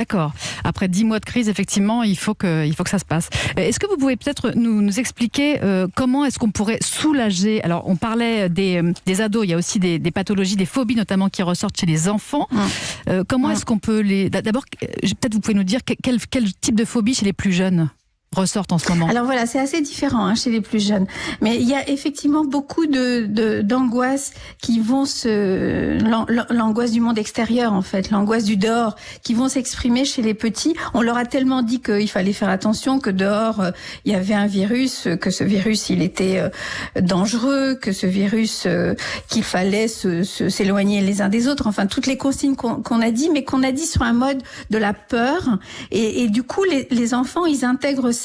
D'accord. Après 10 mois de crise, effectivement, il faut que ça se passe. Est-ce que vous pouvez peut-être nous expliquer comment est-ce qu'on pourrait soulager... Alors, on parlait des ados, il y a aussi des pathologies, des phobies notamment qui ressortent chez les enfants. Comment est-ce qu'on peut les... D'abord, peut-être vous pouvez nous dire quel type de phobie chez les plus jeunes ressortent en ce moment? Alors voilà, c'est assez différent chez les plus jeunes. Mais il y a effectivement beaucoup d'angoisses qui vont l'angoisse du monde extérieur en fait, l'angoisse du dehors, qui vont s'exprimer chez les petits. On leur a tellement dit qu'il fallait faire attention, que dehors il y avait un virus, que ce virus il était dangereux, que ce virus qu'il fallait s'éloigner les uns des autres. Enfin toutes les consignes qu'on a dit, mais qu'on a dit sur un mode de la peur. Et du coup les enfants ils intègrent ça.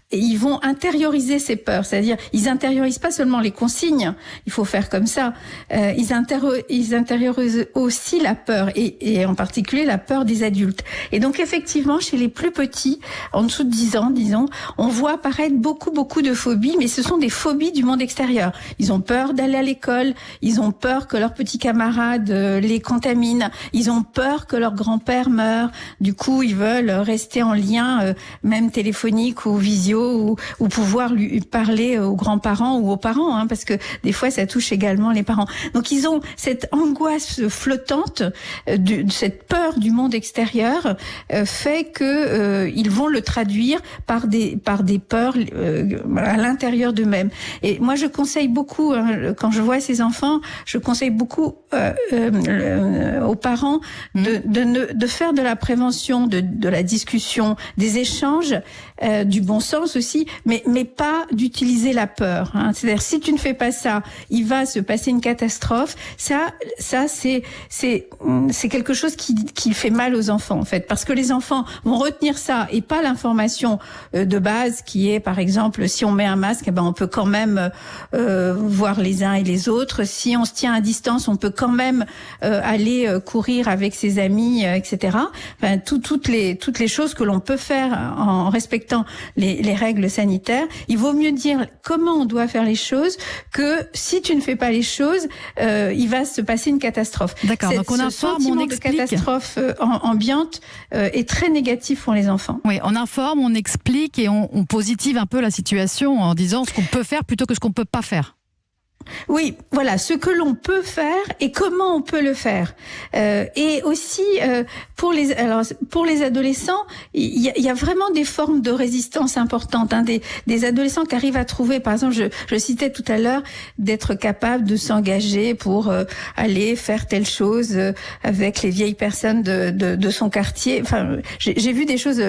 Et ils vont intérioriser ces peurs, c'est-à-dire ils intériorisent pas seulement les consignes, il faut faire comme ça, ils intériorisent aussi la peur et en particulier la peur des adultes. Et donc effectivement chez les plus petits, en dessous de 10 ans disons, on voit apparaître beaucoup de phobies, mais ce sont des phobies du monde extérieur. Ils ont peur d'aller à l'école, ils ont peur que leurs petits camarades les contaminent, ils ont peur que leur grand-père meure, du coup ils veulent rester en lien même téléphonique ou visio ou pouvoir lui parler aux grands-parents ou aux parents, parce que des fois ça touche également les parents. Donc ils ont cette angoisse flottante, cette peur du monde extérieur fait que ils vont le traduire par des peurs à l'intérieur d'eux-mêmes. Et moi je conseille beaucoup, quand je vois ces enfants, je conseille beaucoup aux parents de faire de la prévention, de la discussion, des échanges, du bon sens aussi, mais pas d'utiliser la peur. C'est-à-dire si tu ne fais pas ça, il va se passer une catastrophe. Ça c'est quelque chose qui fait mal aux enfants en fait, parce que les enfants vont retenir ça et pas l'information de base qui est par exemple si on met un masque, on peut quand même voir les uns et les autres. Si on se tient à distance, on peut quand même aller courir avec ses amis, etc. Enfin toutes les choses que l'on peut faire en respectant les règles sanitaires. Il vaut mieux dire comment on doit faire les choses que si tu ne fais pas les choses, il va se passer une catastrophe. D'accord, donc on informe, on explique. De catastrophe ambiante est très négatif pour les enfants. Oui, on informe, on explique et on positive un peu la situation en disant ce qu'on peut faire plutôt que ce qu'on ne peut pas faire. Oui, voilà, ce que l'on peut faire et comment on peut le faire. Et aussi, pour les adolescents, il y a vraiment des formes de résistance importantes. Des adolescents qui arrivent à trouver, par exemple, je citais tout à l'heure, d'être capable de s'engager pour aller faire telle chose avec les vieilles personnes de son quartier. Enfin, j'ai vu des choses,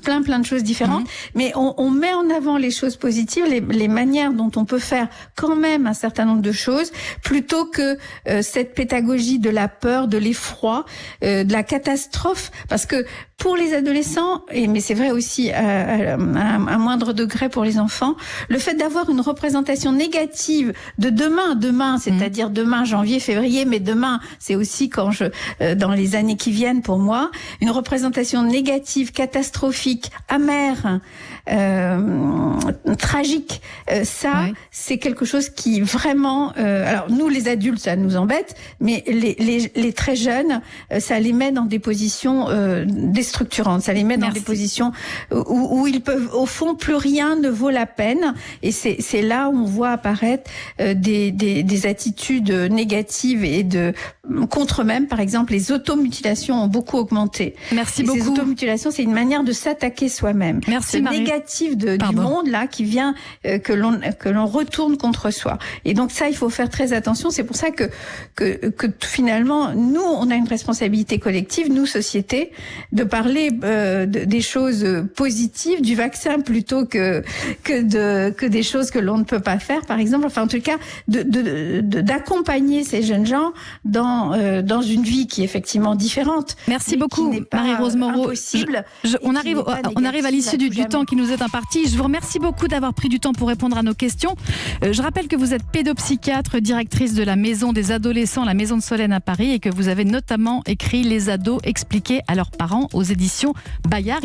plein de choses différentes, mais on met en avant les choses positives, les manières dont on peut faire quand même un certain nombre de choses, plutôt que cette pédagogie de la peur, de l'effroi, de la catastrophe, parce que pour les adolescents, mais c'est vrai aussi à moindre degré pour les enfants, le fait d'avoir une représentation négative de demain, c'est-à-dire demain, janvier, février, mais demain, c'est aussi dans les années qui viennent pour moi, une représentation négative, catastrophique, amère, tragique, c'est quelque chose qui vraiment, alors nous les adultes ça nous embête, mais les très jeunes ça les met dans des positions déstructurantes, ça les met dans des positions où ils peuvent, au fond plus rien ne vaut la peine, et c'est là où on voit apparaître des attitudes négatives et contre eux-mêmes. Par exemple, les automutilations ont beaucoup augmenté. Merci beaucoup. Ces automutilations, c'est une manière de s'attaquer soi-même. Merci Marie. Négatif du monde là qui vient que l'on retourne contre soi. Et donc ça, il faut faire très attention. C'est pour ça que finalement, nous, on a une responsabilité collective, nous, société, de parler des choses positives du vaccin plutôt que des choses que l'on ne peut pas faire, par exemple. Enfin, en tout cas, d'accompagner ces jeunes gens dans une vie qui est effectivement différente. Merci beaucoup, Marie-Rose Moreau. On arrive à l'issue du temps qui nous est imparti. Je vous remercie beaucoup d'avoir pris du temps pour répondre à nos questions. Je rappelle que vous êtes pédopsychiatre, directrice de la Maison des Adolescents, la Maison de Solène à Paris, et que vous avez notamment écrit Les ados expliqués à leurs parents aux éditions Bayard.